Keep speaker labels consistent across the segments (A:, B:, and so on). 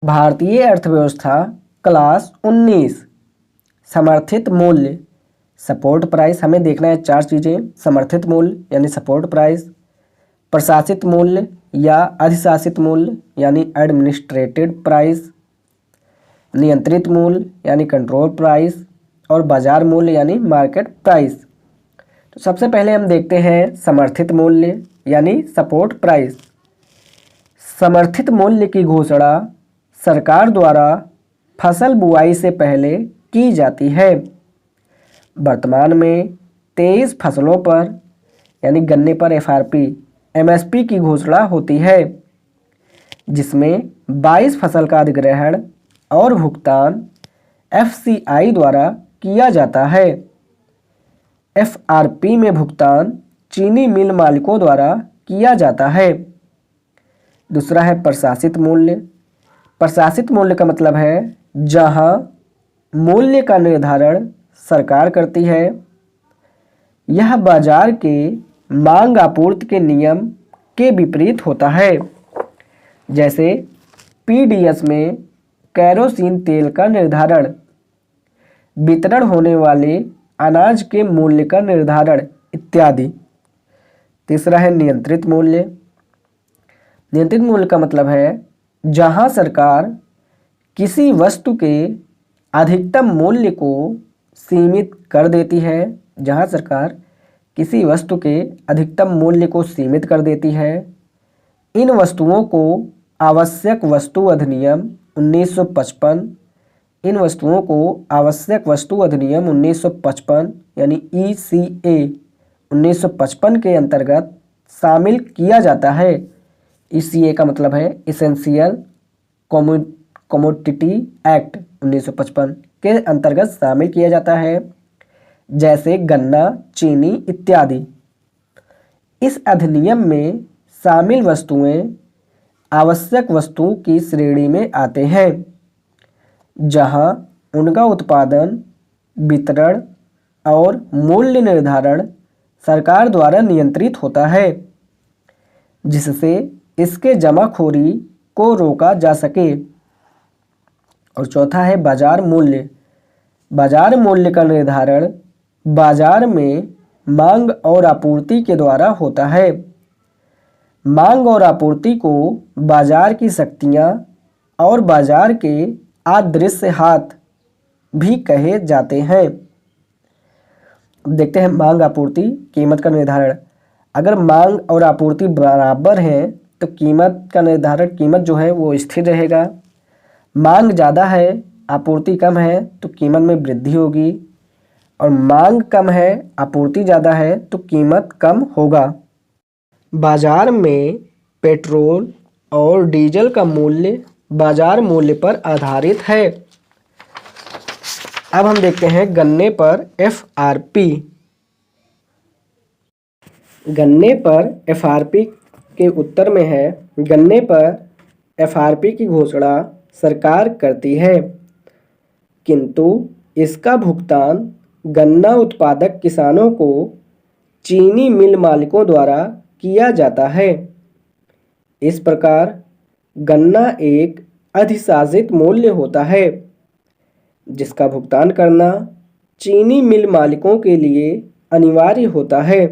A: भारतीय अर्थव्यवस्था क्लास 19। समर्थित मूल्य सपोर्ट प्राइस, हमें देखना है चार चीज़ें। समर्थित मूल्य यानी सपोर्ट प्राइस, प्रशासित मूल्य या अधिशासित मूल्य यानी एडमिनिस्ट्रेटेड प्राइस, नियंत्रित मूल्य यानी कंट्रोल प्राइस और बाजार मूल्य यानी मार्केट प्राइस। तो सबसे पहले हम देखते हैं समर्थित मूल्य यानी सपोर्ट प्राइस। समर्थित मूल्य की घोषणा सरकार द्वारा फसल बुआई से पहले की जाती है। वर्तमान में 23 फसलों पर यानी गन्ने पर एफआरपी एमएसपी की घोषणा होती है, जिसमें 22 फसल का अधिग्रहण और भुगतान एफसीआई द्वारा किया जाता है। एफआरपी में भुगतान चीनी मिल मालिकों द्वारा किया जाता है। दूसरा है प्रशासित मूल्य। प्रशासित मूल्य का मतलब है जहां मूल्य का निर्धारण सरकार करती है। यह बाजार के मांग आपूर्ति के नियम के विपरीत होता है। जैसे पीडीएस में कैरोसिन तेल का निर्धारण, वितरण होने वाले अनाज के मूल्य का निर्धारण इत्यादि। तीसरा है नियंत्रित मूल्य। नियंत्रित मूल्य का मतलब है जहां सरकार किसी वस्तु के अधिकतम मूल्य को सीमित कर देती है। जहां सरकार किसी वस्तु के अधिकतम मूल्य को सीमित कर देती है। इन वस्तुओं को आवश्यक वस्तु अधिनियम 1955 इन वस्तुओं को आवश्यक वस्तु अधिनियम 1955 यानी ECA 1955 के अंतर्गत शामिल किया जाता है। ECA का मतलब है इसेंशियल कमोडिटी एक्ट 1955 के अंतर्गत शामिल किया जाता है, जैसे गन्ना, चीनी इत्यादि। इस अधिनियम में शामिल वस्तुएं आवश्यक वस्तुओं की श्रेणी में आते हैं, जहां उनका उत्पादन, वितरण और मूल्य निर्धारण सरकार द्वारा नियंत्रित होता है, जिससे इसके जमाखोरी को रोका जा सके। और चौथा है बाजार मूल्य। बाजार मूल्य का निर्धारण बाजार में मांग और आपूर्ति के द्वारा होता है। मांग और आपूर्ति को बाजार की शक्तियां और बाजार के अदृश्य हाथ भी कहे जाते हैं। देखते हैं मांग आपूर्ति कीमत का निर्धारण। अगर मांग और आपूर्ति बराबर हैं तो कीमत का निर्धारण, कीमत जो है वो स्थिर रहेगा। मांग ज़्यादा है, आपूर्ति कम है तो कीमत में वृद्धि होगी, और मांग कम है, आपूर्ति ज़्यादा है तो कीमत कम होगा। बाजार में पेट्रोल और डीजल का मूल्य बाजार मूल्य पर आधारित है। अब हम देखते हैं गन्ने पर एफआरपी। गन्ने पर एफआरपी के उत्तर में है गन्ने पर एफआरपी की घोषणा सरकार करती है, किंतु इसका भुगतान गन्ना उत्पादक किसानों को चीनी मिल मालिकों द्वारा किया जाता है। इस प्रकार गन्ना एक अधिशासित मूल्य होता है, जिसका भुगतान करना चीनी मिल मालिकों के लिए अनिवार्य होता है।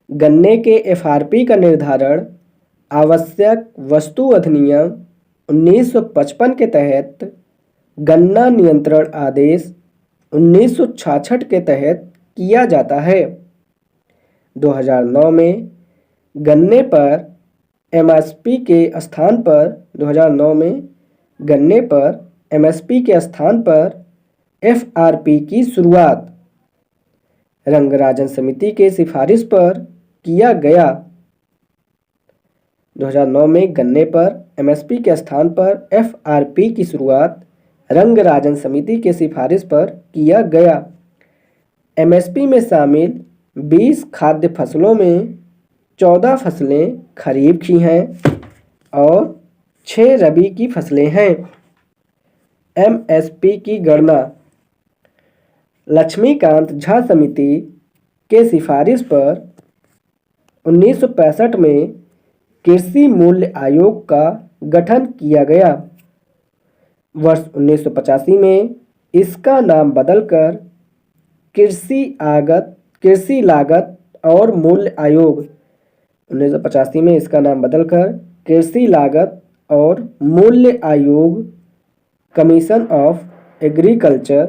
A: गन्ने के एफआरपी का निर्धारण आवश्यक वस्तु अधिनियम 1955 के तहत, गन्ना नियंत्रण आदेश 1966 के तहत किया जाता है। 2009 में गन्ने पर एमएसपी के स्थान पर 2009 में गन्ने पर एमएसपी के स्थान पर एफआरपी की शुरुआत रंगराजन समिति के सिफारिश पर किया गया। 2009 में गन्ने पर एमएसपी के स्थान पर एफआरपी की शुरुआत रंगराजन समिति के सिफारिश पर किया गया। एमएसपी में शामिल 20 खाद्य फसलों में 14 फसलें खरीफ की हैं और 6 रबी की फसलें हैं। एमएसपी की गणना लक्ष्मीकांत झा समिति के सिफारिश पर 1965 में कृषि मूल्य आयोग का गठन किया गया। वर्ष 1985 में इसका नाम बदलकर कृषि लागत और मूल्य आयोग 1985 में इसका नाम बदलकर कृषि लागत और मूल्य आयोग commission of agriculture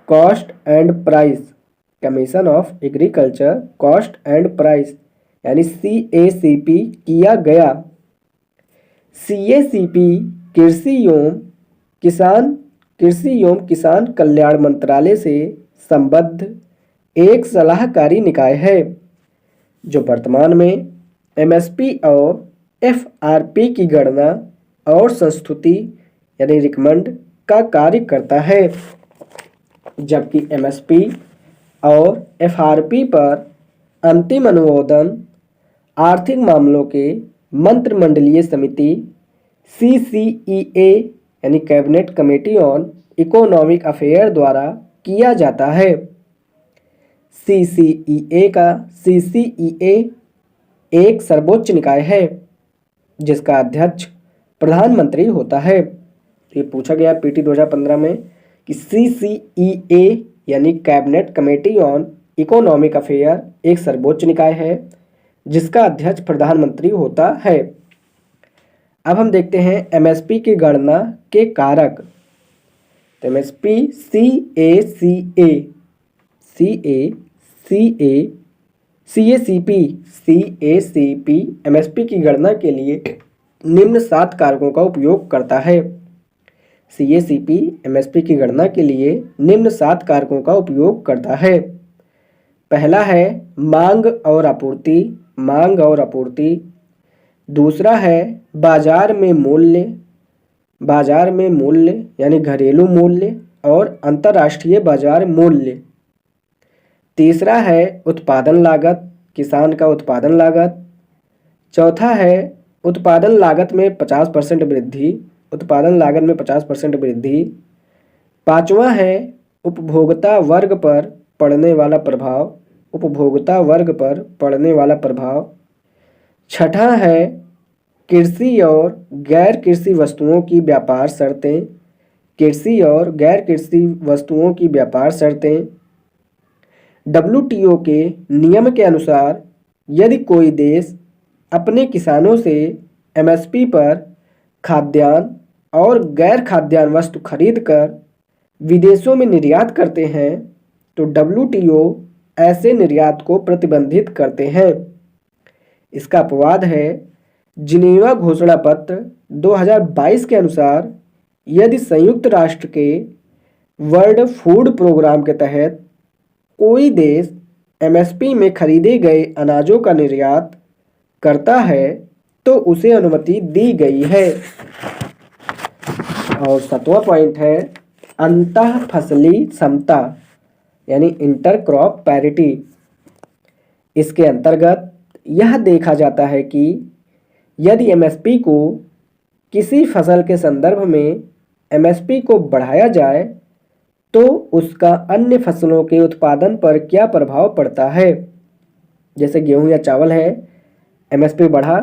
A: cost and price यानी CACP किया गया। CACP कृषि एवं किसान कल्याण मंत्रालय से संबद्ध एक सलाहकारी निकाय है जो वर्तमान में MSP और FRP की गणना और संस्तुति यानी रिकमेंड का कार्य करता है, जबकि MSP और FRP पर अंतिम अनुमोदन आर्थिक मामलों के मंत्रिमंडलीय समिति CCEA यानी cabinet committee on economic affair द्वारा किया जाता है। CCEA एक सर्वोच्च निकाय है जिसका अध्यक्ष प्रधानमंत्री होता है। ये पूछा गया PT 2015 में कि CCEA यानी cabinet committee on economic affair एक सर्वोच्च निकाय है जिसका अध्यक्ष प्रधानमंत्री होता है। अब हम देखते हैं MSP की गणना के कारक। तो MSP CACP MSP की गणना के लिए निम्न 7 कारकों का उपयोग करता है। CACP MSP की गणना के लिए निम्न 7 कारकों का उपयोग करता है। पहला है मांग और आपूर्ति। दूसरा है बाजार में मूल्य यानी घरेलू मूल्य और अंतर्राष्ट्रीय बाजार मूल्य। तीसरा है उत्पादन लागत, किसान का उत्पादन लागत। चौथा है उत्पादन लागत में 50% वृद्धि। पांचवा है उपभोक्ता वर्ग पर पड़ने वाला प्रभाव। छठा है कृषि और गैर कृषि वस्तुओं की व्यापार शर्तें। WTO के नियम के अनुसार यदि कोई देश अपने किसानों से MSP पर खाद्यान्न और गैर खाद्यान्न वस्तु खरीदकर विदेशों में निर्यात करते हैं तो WTO ऐसे निर्यात को प्रतिबंधित करते हैं। इसका अपवाद है जिनेवा घोषणा पत्र 2022 के अनुसार यदि संयुक्त राष्ट्र के वर्ल्ड फूड प्रोग्राम के तहत कोई देश MSP में खरीदे गए अनाजों का निर्यात करता है तो उसे अनुमति दी गई है। और 7वां पॉइंट है अंतः फसली समता यानी इंटरक्रॉप पैरिटी। इसके अंतर्गत यह देखा जाता है कि यदि MSP को किसी फसल के संदर्भ में MSP को बढ़ाया जाए तो उसका अन्य फसलों के उत्पादन पर क्या प्रभाव पड़ता है। जैसे गेहूं या चावल है, MSP बढ़ा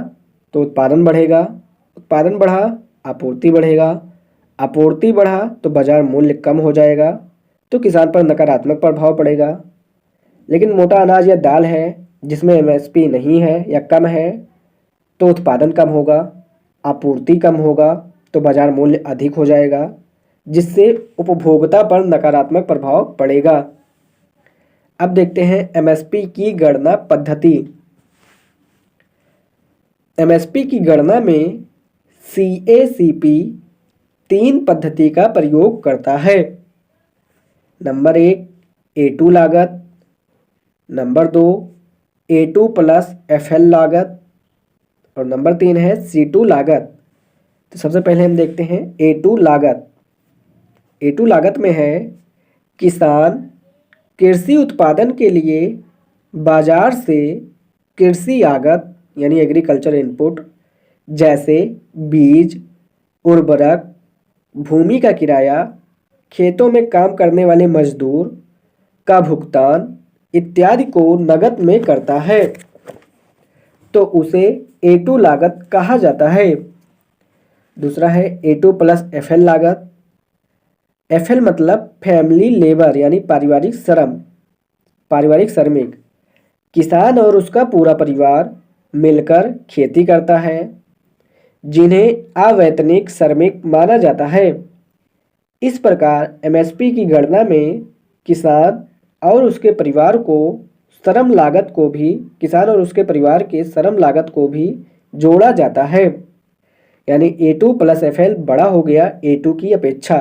A: तो उत्पादन बढ़ा आपूर्ति बढ़ा तो बाजार मूल्य कम हो जाएगा तो किसान पर नकारात्मक प्रभाव पड़ेगा। लेकिन मोटा अनाज या दाल है जिसमें MSP नहीं है या कम है तो उत्पादन कम होगा, आपूर्ति कम होगा तो बाजार मूल्य अधिक हो जाएगा जिससे उपभोक्ता पर नकारात्मक प्रभाव पड़ेगा। अब देखते हैं MSP की गणना पद्धति। MSP की गणना में CACP 3 पद्धति का प्रयोग करता है। नंबर 1 A2 लागत, नंबर 2 A2 प्लस FL लागत और नंबर 3 है C2 लागत। तो सबसे पहले हम देखते हैं A2 लागत। A2 लागत में है किसान कृषि उत्पादन के लिए बाजार से कृषि आगत यानी एग्रीकल्चर इनपुट जैसे बीज, उर्वरक, भूमि का किराया, खेतों में काम करने वाले मजदूर का भुगतान इत्यादि को नकद में करता है तो उसे A2 लागत कहा जाता है। दूसरा है A2 प्लस FL लागत। FL मतलब फैमिली लेबर यानी पारिवारिक श्रम, पारिवारिक श्रमिक। किसान और उसका पूरा परिवार मिलकर खेती करता है, जिन्हें अवैतनिक श्रमिक माना जाता है। इस प्रकार MSP की गणना में किसान और उसके परिवार को श्रम लागत को भी किसान और उसके परिवार के श्रम लागत को भी जोड़ा जाता है। यानी A2 प्लस FL बड़ा हो गया A2 की अपेक्षा।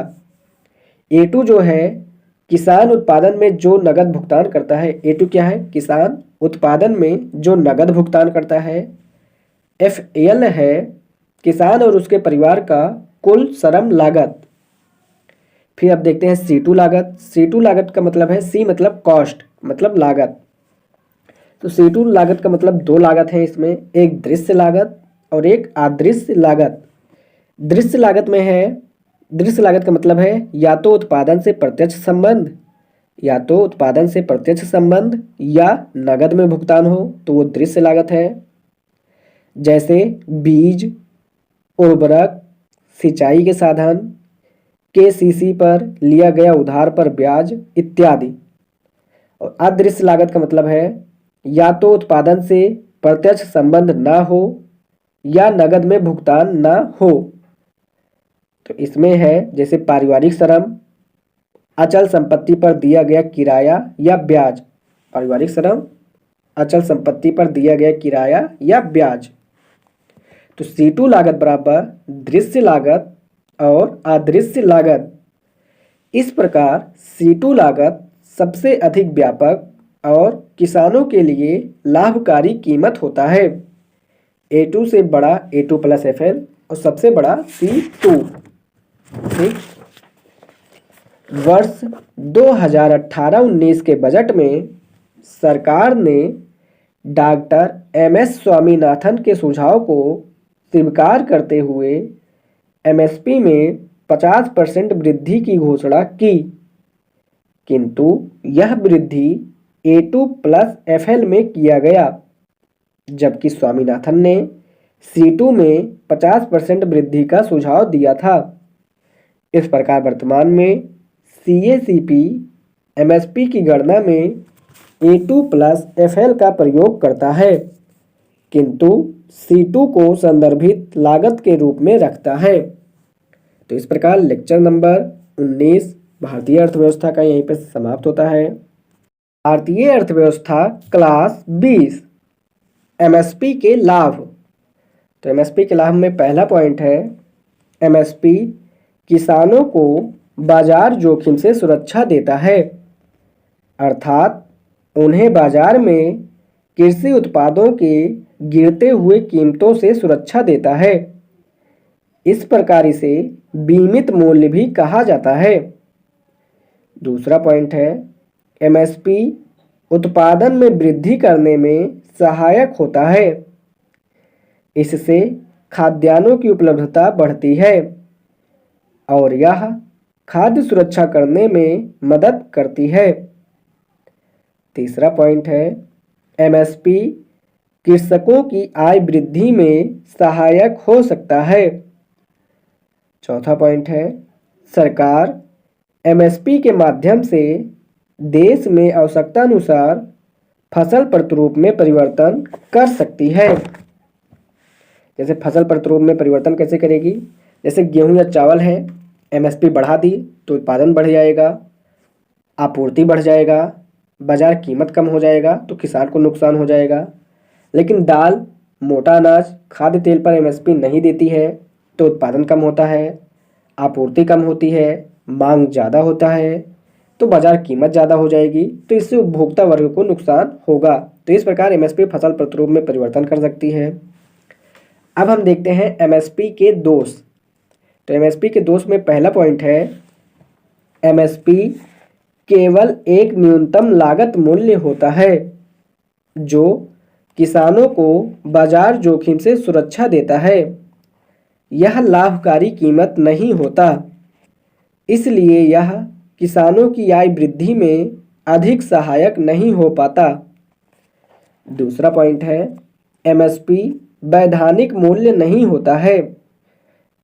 A: A2 जो है किसान उत्पादन में जो नगद भुगतान करता है, A2 क्या है? किसान उत्पादन में जो नगद भुगतान करता है। FL है किसान और उसके परिवार का कुल श्रम लागत। फिर अब देखते हैं C2 लागत। C2 लागत का मतलब है, C मतलब कॉस्ट मतलब लागत। तो C2 लागत का मतलब दो लागत है इसमें, एक दृश्य लागत और एक अदृश्य लागत। दृश्य लागत में है, दृश्य लागत का मतलब है या तो उत्पादन से प्रत्यक्ष संबंध, या तो उत्पादन से प्रत्यक्ष संबंध या नगद में भुगतान हो तो वो दृश्य लागत है। जैसे बीज, उर्वरक, सिंचाई के साधन, KCC पर लिया गया उधार पर ब्याज इत्यादि। और अदृश्य लागत का मतलब है या तो उत्पादन से प्रत्यक्ष संबंध ना हो या नगद में भुगतान ना हो। तो इसमें है जैसे पारिवारिक श्रम, अचल संपत्ति पर दिया गया किराया या ब्याज। पारिवारिक श्रम, अचल संपत्ति पर दिया गया किराया या ब्याज। तो C2 लागत बराबर दृश्य लागत और अदृश्य लागत। इस प्रकार C2 लागत सबसे अधिक व्यापक और किसानों के लिए लाभकारी कीमत होता है। A2 से बड़ा A2 प्लस FL और सबसे बड़ा C2। ठीक। वर्ष 2018-19 के बजट में सरकार ने डॉक्टर MS स्वामीनाथन के सुझाव को स्वीकार करते हुए MSP में 50% वृद्धि की घोषणा की, किंतु यह वृद्धि A2 प्लस FL में किया गया, जबकि स्वामीनाथन ने C2 में 50% वृद्धि का सुझाव दिया था। इस प्रकार वर्तमान में CACP MSP की गणना में A2 प्लस FL का प्रयोग करता है, किंतु C2 को संदर्भित लागत के रूप में रखता है। तो इस प्रकार लेक्चर नंबर 19 भारतीय अर्थव्यवस्था का यहीं पर समाप्त होता है। भारतीय अर्थव्यवस्था क्लास 20 MSP के लाभ। तो MSP के लाभ में पहला पॉइंट है MSP किसानों को बाजार जोखिम से सुरक्षा देता है, अर्थात उन्हें बाजार में कृषि उत्पादों के गिरते हुए कीमतों से सुरक्षा देता है। इस प्रकार इसे बीमित मूल्य भी कहा जाता है। दूसरा पॉइंट है MSP उत्पादन में वृद्धि करने में सहायक होता है। इससे खाद्यान्नों की उपलब्धता बढ़ती है और यह खाद्य सुरक्षा करने में मदद करती है। तीसरा पॉइंट है MSP कृषकों की आय वृद्धि में सहायक हो सकता है। चौथा पॉइंट है सरकार MSP के माध्यम से देश में आवश्यकता अनुसार फसल प्रतिरूप में परिवर्तन कर सकती है। जैसे फसल प्रतिरूप में परिवर्तन कैसे करेगी? जैसे गेहूं या चावल है, MSP बढ़ा दी तो उत्पादन बढ़ जाएगा, आपूर्ति बढ़ जाएगा, बाजार कीमत कम हो जाएगा तो किसान को नुकसान हो जाएगा। लेकिन दाल, मोटा अनाज, खाद्य तेल पर MSP नहीं देती है तो उत्पादन कम होता है, आपूर्ति कम होती है, मांग ज़्यादा होता है तो बाजार कीमत ज़्यादा हो जाएगी, तो इससे उपभोक्ता वर्ग को नुकसान होगा। तो इस प्रकार MSP फसल प्रतिरूप में परिवर्तन कर सकती है। अब हम देखते हैं MSP के दोष। तो MSP के दोष में पहला पॉइंट है MSP केवल एक न्यूनतम लागत मूल्य होता है जो किसानों को बाजार जोखिम से सुरक्षा देता है। यह लाभकारी कीमत नहीं होता, इसलिए यह किसानों की आय वृद्धि में अधिक सहायक नहीं हो पाता। दूसरा पॉइंट है MSP वैधानिक मूल्य नहीं होता है,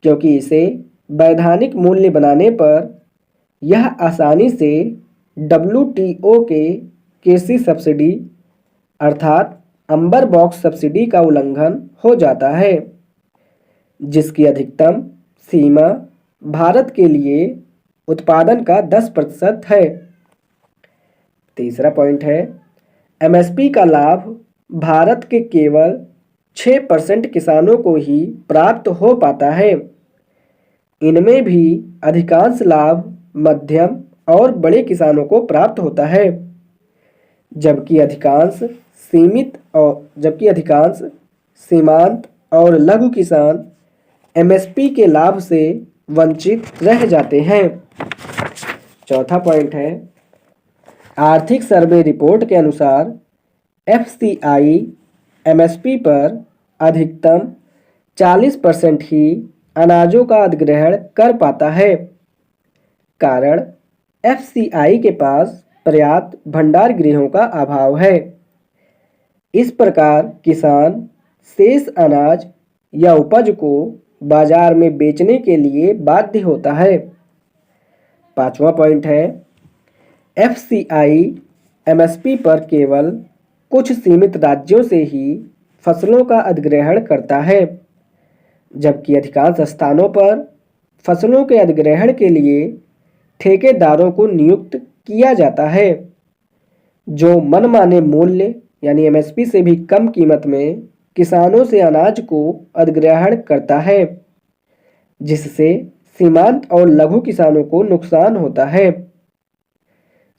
A: क्योंकि इसे वैधानिक मूल्य बनाने पर यह आसानी से WTO के कृषि सब्सिडी अर्थात अंबर बॉक्स सब्सिडी का उल्लंघन हो जाता है, जिसकी अधिकतम सीमा भारत के लिए उत्पादन का 10% है। तीसरा पॉइंट है, MSP का लाभ भारत के केवल 6% किसानों को ही प्राप्त हो पाता है। इनमें भी अधिकांश लाभ मध्यम और बड़े किसानों को प्राप्त होता है, जबकि अधिकांश सीमांत और लघु किसान MSP के लाभ से वंचित रह जाते हैं। चौथा पॉइंट है, आर्थिक सर्वे रिपोर्ट के अनुसार FCI MSP पर अधिकतम 40% ही अनाजों का अधिग्रहण कर पाता है। कारण FCI के पास पर्याप्त भंडार गृहों का अभाव है। इस प्रकार किसान शेष अनाज या उपज को बाजार में बेचने के लिए बाध्य होता है। पांचवा पॉइंट है, FCI MSP पर केवल कुछ सीमित राज्यों से ही फसलों का अधिग्रहण करता है, जबकि अधिकांश स्थानों पर फसलों के अधिग्रहण के लिए ठेकेदारों को नियुक्त किया जाता है, जो मनमाने मूल्य यानी MSP से भी कम कीमत में किसानों से अनाज को अधिग्रहण करता है, जिससे सीमांत और लघु किसानों को नुकसान होता है।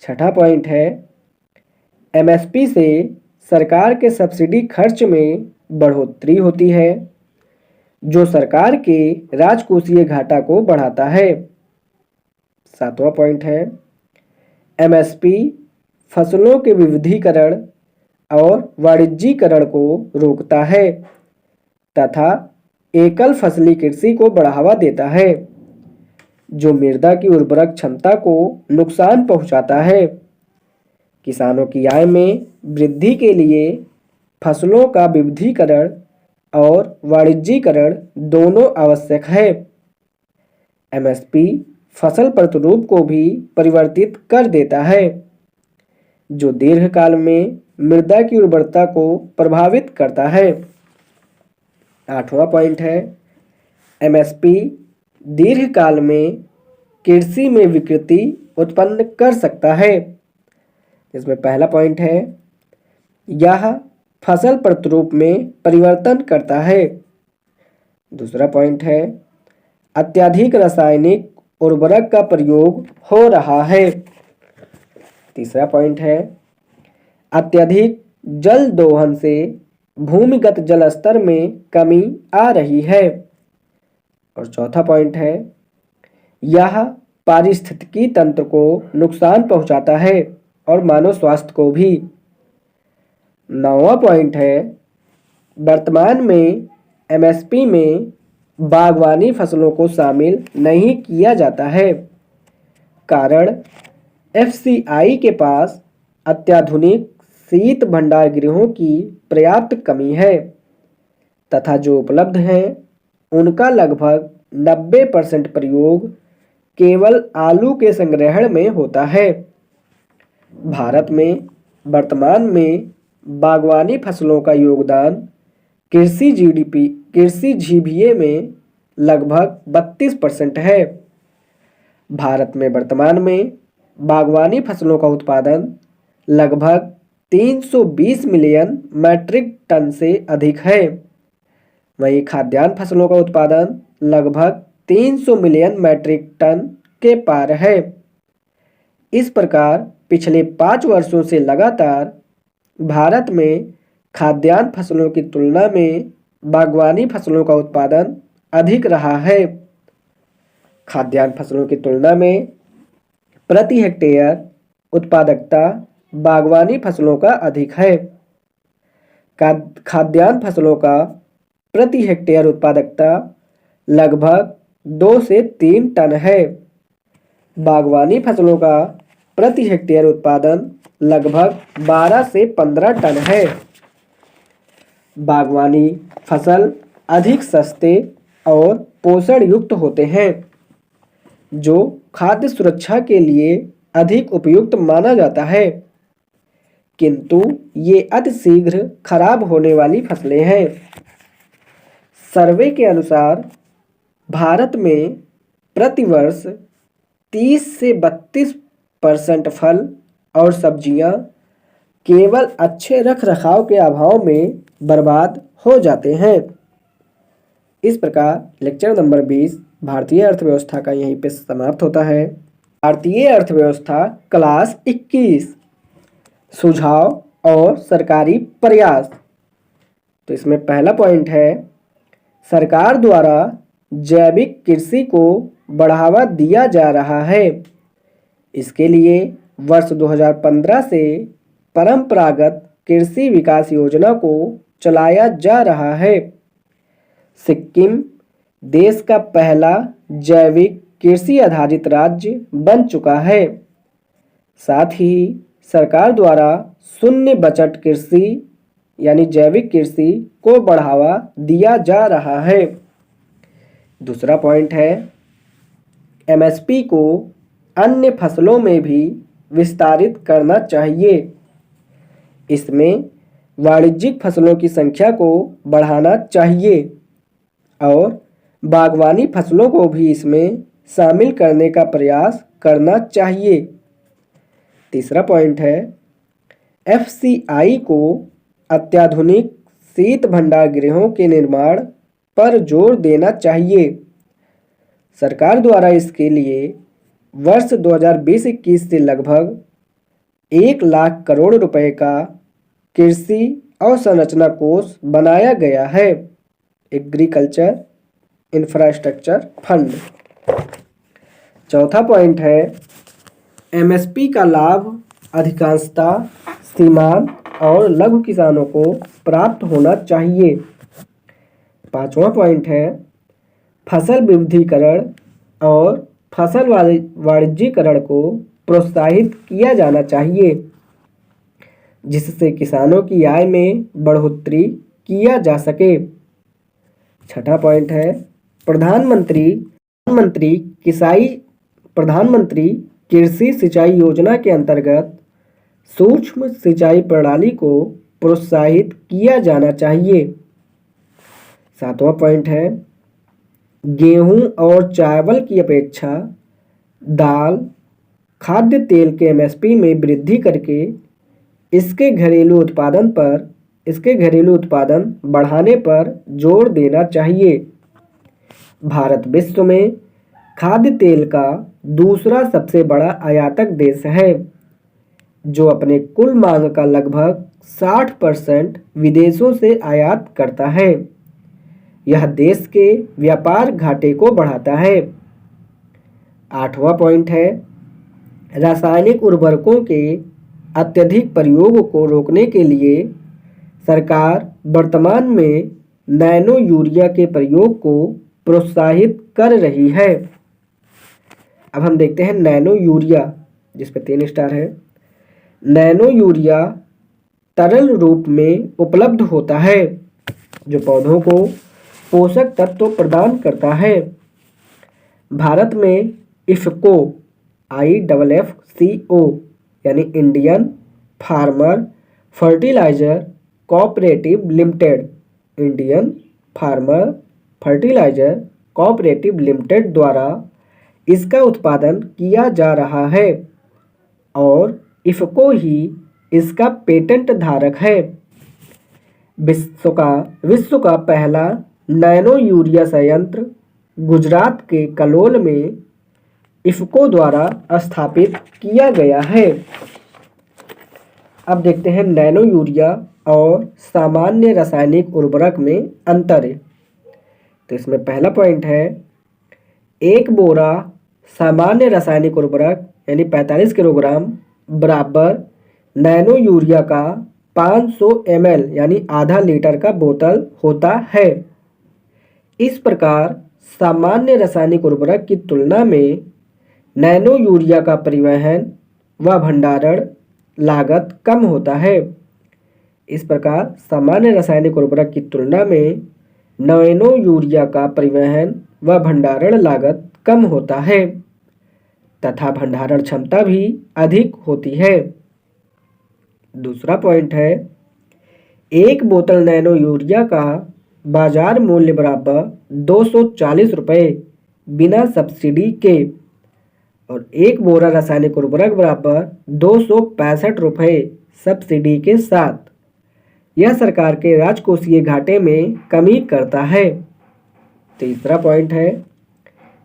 A: छठा पॉइंट है, MSP से सरकार के सब्सिडी खर्च में बढ़ोतरी होती है, जो सरकार के राजकोषीय घाटा को बढ़ाता है। सातवां पॉइंट है, MSP फसलों के विविधीकरण और वाणिज्यीकरण को रोकता है तथा एकल फसली कृषि को बढ़ावा देता है, जो मृदा की उर्वरक क्षमता को नुकसान पहुंचाता है। किसानों की आय में वृद्धि के लिए फसलों का विविधीकरण और वाणिज्यीकरण दोनों आवश्यक है। MSP फसल प्रतिरूप को भी परिवर्तित कर देता है, जो दीर्घकाल में मृदा की उर्वरता को प्रभावित करता है। आठवां पॉइंट है, MSP दीर्घकाल में कृषि में विकृति उत्पन्न कर सकता है। इसमें पहला पॉइंट है, यह फसल प्रतिरूप में परिवर्तन करता है। दूसरा पॉइंट है, अत्यधिक रासायनिक उर्वरक का प्रयोग हो रहा है। तीसरा पॉइंट है, अत्यधिक जल दोहन से भूमिगत जल स्तर में कमी आ रही है। और चौथा पॉइंट है, यह पारिस्थितिकी तंत्र को नुकसान पहुंचाता है और मानव स्वास्थ्य को भी। नौवां पॉइंट है, वर्तमान में MSP में बागवानी फसलों को शामिल नहीं किया जाता है। कारण FCI के पास अत्याधुनिक शीत भंडार गृहों की पर्याप्त कमी है तथा जो उपलब्ध हैं उनका लगभग 90% प्रयोग केवल आलू के संग्रहण में होता है। भारत में वर्तमान में बागवानी फसलों का योगदान कृषि जीवीए में लगभग 32% है। भारत में वर्तमान में बागवानी फसलों का उत्पादन लगभग 320 मिलियन मैट्रिक टन से अधिक है। वहीं खाद्यान्न फसलों का उत्पादन लगभग 300 मिलियन मैट्रिक टन के पार है। इस प्रकार पिछले 5 वर्षों से लगातार भारत में खाद्यान्न फसलों की तुलना में बागवानी फसलों का उत्पादन अधिक रहा है। खाद्यान्न फसलों की तुलना में प्रति हेक्टेयर उत्पादकता बागवानी फसलों का अधिक है। खाद्यान्न फसलों का प्रति हेक्टेयर उत्पादकता लगभग 2 से 3 टन है। बागवानी फसलों का प्रति हेक्टेयर उत्पादन लगभग 12 से 15 टन है। बागवानी फसल अधिक सस्ते और पोषण युक्त होते हैं। जो खाद्य सुरक्षा के लिए अधिक उपयुक्त माना जाता है, किंतु ये अतिशीघ्र खराब होने वाली फसलें हैं। सर्वे के अनुसार भारत में प्रतिवर्ष 30 से 32% फल और सब्जियां केवल अच्छे रखरखाव के अभाव में बर्बाद हो जाते हैं। इस प्रकार लेक्चर नंबर 20 भारतीय अर्थव्यवस्था का यहीं पे समाप्त होता है। भारतीय अर्थव्यवस्था क्लास 21 सुझाव और सरकारी प्रयास। तो इसमें पहला पॉइंट है, सरकार द्वारा जैविक कृषि को बढ़ावा दिया जा रहा है। इसके लिए वर्ष 2015 से परंपरागत कृषि विकास योजना को चलाया जा रहा है। सिक्किम देश का पहला जैविक कृषि आधारित राज्य बन चुका है। साथ ही सरकार द्वारा शून्य बजट कृषि यानी जैविक कृषि को बढ़ावा दिया जा रहा है। दूसरा पॉइंट है, एमएसपी को अन्य फसलों में भी विस्तारित करना चाहिए। इसमें वाणिज्यिक फसलों की संख्या को बढ़ाना चाहिए और बागवानी फसलों को भी इसमें शामिल करने का प्रयास करना चाहिए। तीसरा पॉइंट है, एफसीआई को अत्याधुनिक शीत भंडार गृहों के निर्माण पर जोर देना चाहिए। सरकार द्वारा इसके लिए वर्ष 2020-21 से लगभग 1 लाख करोड़ रुपए का कृषि अवसंरचना कोष बनाया गया है, एग्रीकल्चर इंफ्रास्ट्रक्चर फंड। चौथा पॉइंट है, एमएसपी का लाभ अधिकांशतः सीमांत और लघु किसानों को प्राप्त होना चाहिए। पांचवा पॉइंट है, फसल विविधीकरण और फसल वाणिज्यीकरण को प्रोत्साहित किया जाना चाहिए, जिससे किसानों की आय में बढ़ोतरी किया जा सके। छठा पॉइंट है, प्रधानमंत्री कृषि सिंचाई योजना के अंतर्गत सूक्ष्म सिंचाई प्रणाली को प्रोत्साहित किया जाना चाहिए। सातवां पॉइंट है, गेहूं और चावल की अपेक्षा दाल, खाद्य तेल के एमएसपी में वृद्धि करके इसके घरेलू उत्पादन बढ़ाने पर जोर देना चाहिए। भारत विश्व में खाद्य तेल का दूसरा सबसे बड़ा आयातक देश है, जो अपने कुल मांग का लगभग 60% विदेशों से आयात करता है। यह देश के व्यापार घाटे को बढ़ाता है। आठवां पॉइंट है, रासायनिक उर्वरकों के अत्यधिक प्रयोग को रोकने के लिए सरकार वर्तमान में नैनो यूरिया के प्रयोग को प्रोत्साहित कर रही है। अब हम देखते हैं नैनो यूरिया, जिस पे 3 स्टार है। नैनो यूरिया तरल रूप में उपलब्ध होता है, जो पौधों को पोषक तत्व प्रदान करता है। भारत में इफको IFFCO यानी Indian farmer fertiliser cooperative limited द्वारा इसका उत्पादन किया जा रहा है और इफको ही इसका पेटेंट धारक है। विश्व का पहला नैनो यूरिया संयंत्र गुजरात के कलोल में इफको द्वारा स्थापित किया गया है। अब देखते हैं नैनो यूरिया और सामान्य रासायनिक उर्वरक में अंतर। तो इसमें पहला पॉइंट है, 1 बोरा सामान्य रासायनिक उर्वरक यानी 45 किलोग्राम बराबर नैनो यूरिया का 500 ml यानी आधा लीटर का बोतल होता है। इस प्रकार सामान्य रासायनिक उर्वरक की तुलना में नैनो यूरिया का परिवहन व भंडारण लागत कम होता है। इस प्रकार सामान्य रासायनिक उर्वरक की तुलना में नैनो यूरिया का परिवहन व भंडारण लागत कम होता है। तथा भंडारण क्षमता भी अधिक होती है। दूसरा पॉइंट है, एक बोतल नैनो यूरिया का बाजार मूल्य बराबर 240 रुपये बिना सब्सिडी के और एक बोरा रासायनिक उर्वरक बराबर 265 रुपये सब्सिडी के साथ। यह सरकार के राजकोषीय घाटे में कमी करता है। तीसरा पॉइंट है,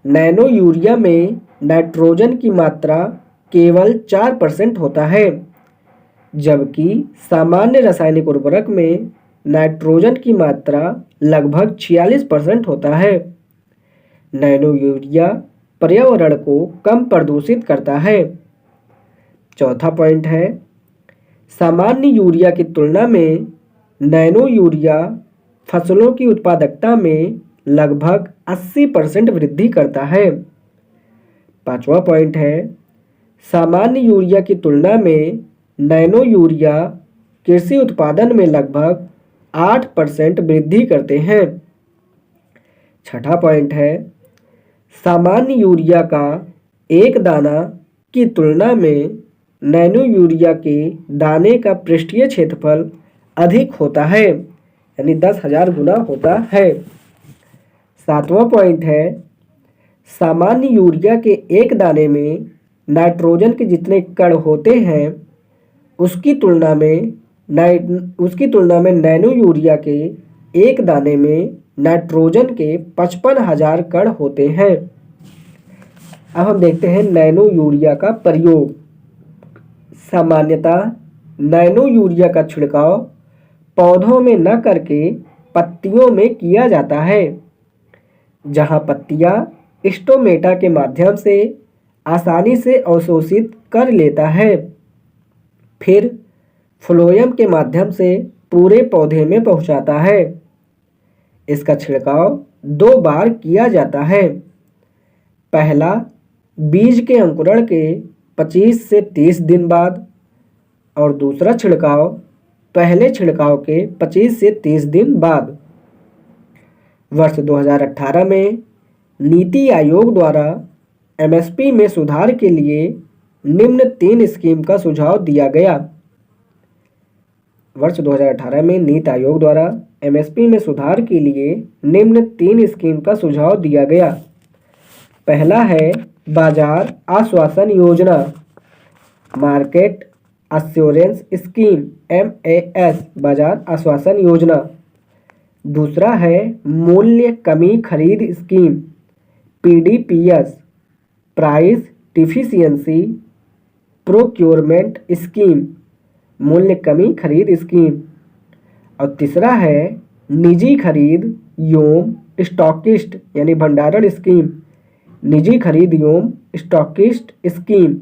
A: नैनो यूरिया में नाइट्रोजन की मात्रा केवल 4% होता है, जबकि सामान्य रासायनिक उर्वरक में नाइट्रोजन की मात्रा लगभग 46% होता है। नैनो यूरिया पर्यावरण को कम प्रदूषित करता है। चौथा पॉइंट है, सामान्य यूरिया की तुलना में नैनो यूरिया फसलों की उत्पादकता में लगभग 80% वृद्धि करता है। पांचवा पॉइंट है, सामान्य यूरिया की तुलना में नैनो यूरिया कृषि उत्पादन में लगभग 8% वृद्धि करते हैं। छठा पॉइंट है, सामान्य यूरिया का एक दाना की तुलना में नैनो यूरिया के दाने का पृष्ठीय क्षेत्रफल अधिक होता है, यानी 10,000 गुना होता है। सातवां पॉइंट है, सामान्य यूरिया के एक दाने में नाइट्रोजन के जितने कण होते हैं उसकी तुलना में नैनो यूरिया के एक दाने में नाइट्रोजन के 55,000 कण होते हैं। अब हम देखते हैं नैनो यूरिया का प्रयोग। सामान्यतः नैनो यूरिया का छिड़काव पौधों में न करके पत्तियों में किया जाता है, जहां पत्तियां स्टोमेटा के माध्यम से आसानी से अवशोषित कर लेता है, फिर फ्लोएम के माध्यम से पूरे पौधे में पहुंचाता है। इसका छिड़काव 2 बार किया जाता है। पहला बीज के अंकुरण के 25 से 30 दिन बाद और दूसरा छिड़काव पहले छिड़काव के 25 से 30 दिन बाद। वर्ष 2018 में नीति आयोग द्वारा एमएसपी में सुधार के लिए निम्न 3 स्कीम का सुझाव दिया गया। वर्ष 2018 में नीति आयोग द्वारा एमएसपी में सुधार के लिए निम्न 3 स्कीम का सुझाव दिया गया। पहला है बाजार आश्वासन योजना, मार्केट अश्योरेंस स्कीम MAS, बाजार आश्वासन योजना। दूसरा है मूल्य कमी खरीद scheme PDPS, price deficiency procurement scheme, मूल्य कमी खरीद स्कीम। और तीसरा है निजी खरीद एवं स्टॉकिस्ट यानी भंडारण स्कीम, निजी खरीद एवं स्टॉकिस्ट स्कीम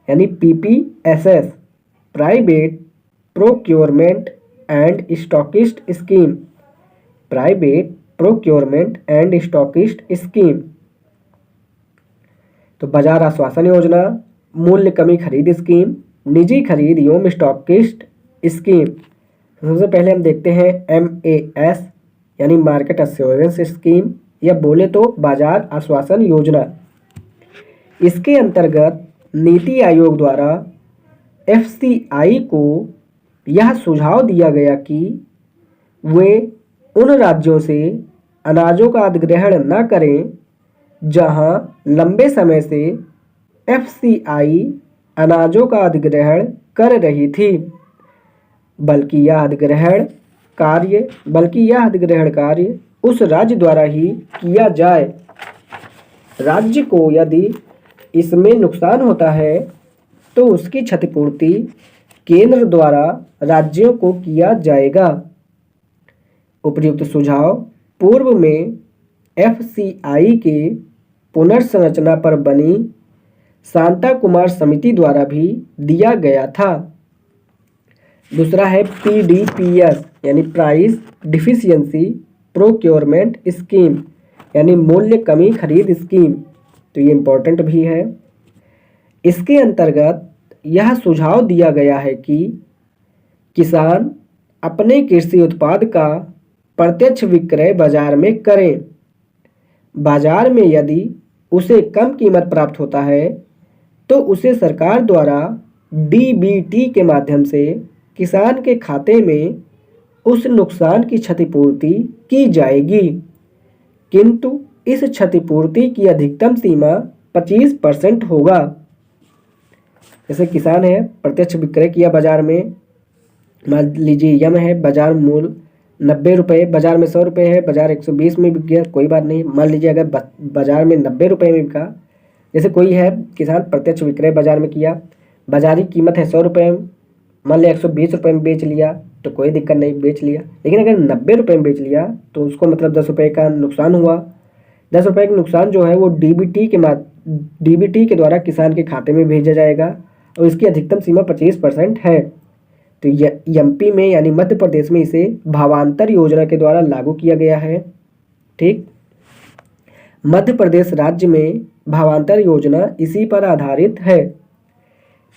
A: यानी PPSS, private procurement and stockist scheme, private procurement and stockist scheme. तो बाजार आश्वासन योजना, मूल्य कमी खरीद स्कीम, निजी खरीद एवं स्टॉकिस्ट स्कीम। सबसे पहले हम देखते हैं MAS यानी मार्केट अश्योरेंस स्कीम या बोले तो बाजार आश्वासन योजना। इसके अंतर्गत नीति आयोग द्वारा FCI को यह सुझाव दिया गया कि वे उन राज्यों से अनाजों का अधिग्रहण न करें जहां लंबे समय से FCI अनाजों का अधिग्रहण कर रही थी, बल्कि यह अधिग्रहण कार्य उस राज्य द्वारा ही किया जाए। राज्य को यदि इसमें नुकसान होता है तो उसकी क्षतिपूर्ति केंद्र द्वारा राज्यों को किया जाएगा। उपर्युक्त सुझाव पूर्व में FCI के पुनर्संरचना पर बनी शांता कुमार समिति द्वारा भी दिया गया था। दूसरा है PDPS यानी प्राइस डिफिशियंसी प्रोक्योरमेंट स्कीम यानी मूल्य कमी खरीद स्कीम। तो ये इम्पोर्टेंट भी है। इसके अंतर्गत यह सुझाव दिया गया है कि किसान अपने कृषि उत्पाद का प्रत्यक्ष विक्रय बाजार में करें। बाजार में यदि उसे कम कीमत प्राप्त होता है तो उसे सरकार द्वारा डीबीटी के माध्यम से किसान के खाते में उस नुकसान की क्षतिपूर्ति की जाएगी, किंतु इस क्षतिपूर्ति की अधिकतम सीमा 25% होगा। जैसे किसान है, प्रत्यक्ष विक्रय किया बाजार में, मान लीजिए यम है, बाजार मूल्य 90 रुपये, बाजार में 100 रुपये है, बाजार 120 में बिक गया, कोई बात नहीं। मान लीजिए अगर बाजार में 90 रुपये में बिका, जैसे कोई है किसान प्रत्यक्ष विक्रय बाजार में किया, बाजारी कीमत है 100 रुपये, मान लिया 120 रुपये में बेच लिया तो कोई दिक्कत नहीं, बेच लिया। लेकिन अगर 90 रुपये में बेच लिया तो उसको मतलब 10 रुपये का नुकसान हुआ। 10 रुपये का नुकसान जो है वो डीबीटी के द्वारा किसान के खाते में भेजा जाएगा और इसकी अधिकतम सीमा 25% है। तो एमपी में यानी मध्य प्रदेश में इसे भावांतर योजना के द्वारा लागू किया गया है। ठीक, मध्य प्रदेश राज्य में भावांतर योजना इसी पर आधारित है।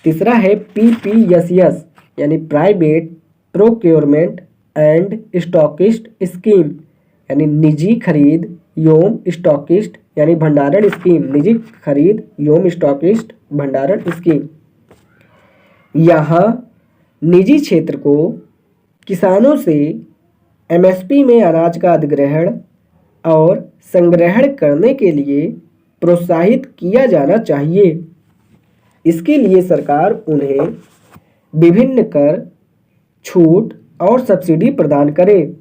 A: तीसरा है पीपीएसएस यानी private procurement and stockist scheme, यानी निजी खरीद एवं स्टॉकिस्ट यानी भंडारण स्कीम, निजी खरीद एवं स्टॉकिस्ट भंडारण स्कीम। यहाँ निजी क्षेत्र को किसानों से एमएसपी में अनाज का अधिग्रहण और संग्रहण करने के लिए प्रोत्साहित किया जाना चाहिए। इसके लिए सरकार उन्हें विभिन्न कर, छूट और सब्सिडी प्रदान करे।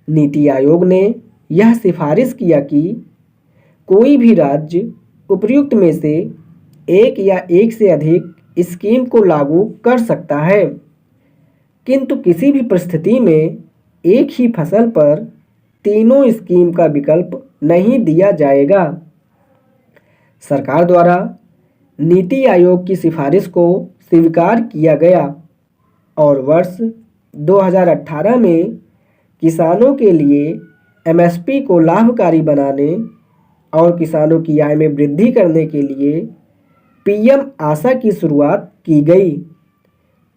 A: नीति आयोग ने यह सिफारिश किया कि कोई भी राज्य उपर्युक्त में से एक या एक से अधिक स्कीम को लागू कर सकता है, किंतु किसी भी परिस्थिति में एक ही फसल पर तीनों स्कीम का विकल्प नहीं दिया जाएगा। सरकार द्वारा नीति आयोग की सिफारिश को स्वीकार किया गया और वर्ष 2018 में किसानों के लिए एमएसपी को लाभकारी बनाने और किसानों की आय में वृद्धि करने के लिए पीएम आशा की शुरुआत की गई।